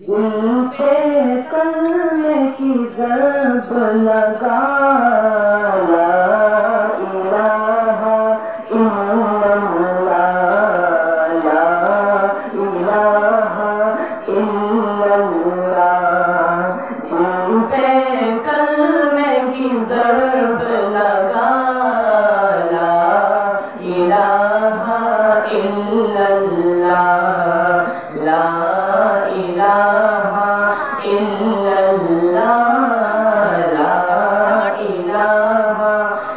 دل پہ کلمے کی ضرب لگا، لا الہ الا اللہ، لا الہ الا اللہ۔ دل پہ کلمے کی ضرب لگا، لا الہ الا اللہ، لا الہ الا اللہ، لا الہ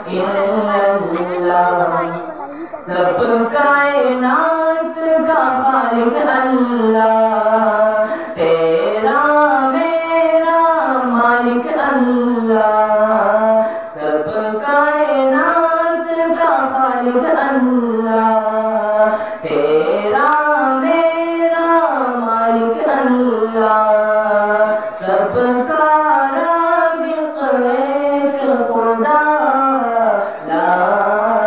الا اللہ۔ سب کائنات کا خالق اللہ، تیرا میرا مالک اللہ، سب کائنات کا خالق اللہ، تیرا میرا مالک اللہ، سب کا رازق ایک خدا، لا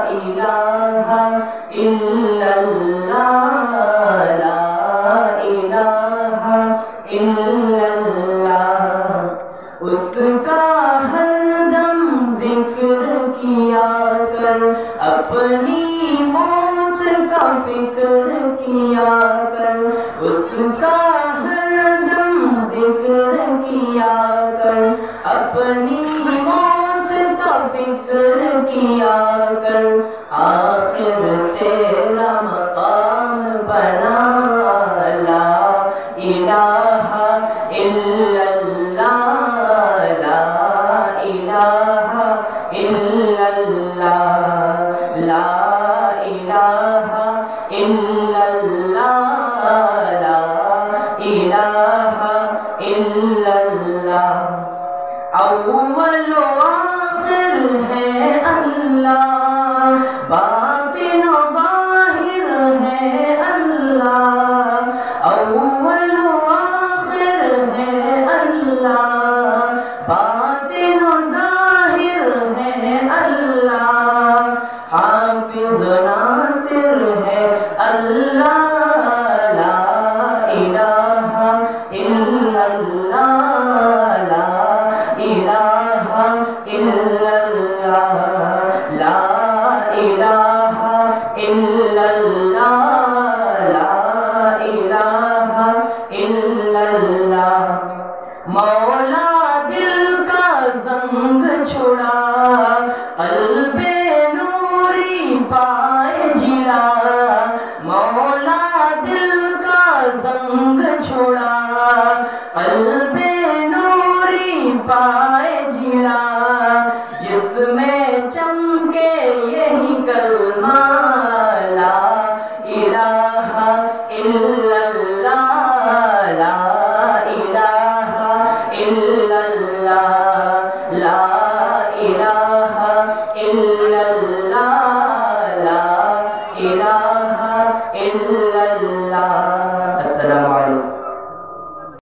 الہ الا اللہ، لا الہ الا اللہ۔ اس کا ہر دم ذکر کیا کر، اپنی موت کا فکر کیا کر، اس کا ہر دم ذکر کیا کر، اپنی موت کا فکر کیا کر، آخر تیرا مقام بنا، لا الہ الا اللہ، لا الہ الا اللہ، لا الہ الا اللہ، لا الہ الا اللہ۔ اول و آخر ہے اللہ، باطن و ظاہر ہے اللہ، اول و آخر ہے اللہ، باطن و ظاہر ہے اللہ، حافظ و ناصر ہے اللہ، لا الہ الا اللہ، لا الہ الا اللہ، لا الہ الا اللہ، لا الہ الا اللہ۔ مولا دل کا زنگ چھڑا، قلب نوری پائے جلا، مولا دل کا زنگ چھڑا، قلب نوری پائے جلا، جس میں چمکے یہی کلمہ، لا الہ الا اللہ، لا الہ الا اللہ، لا الہ الا اللہ،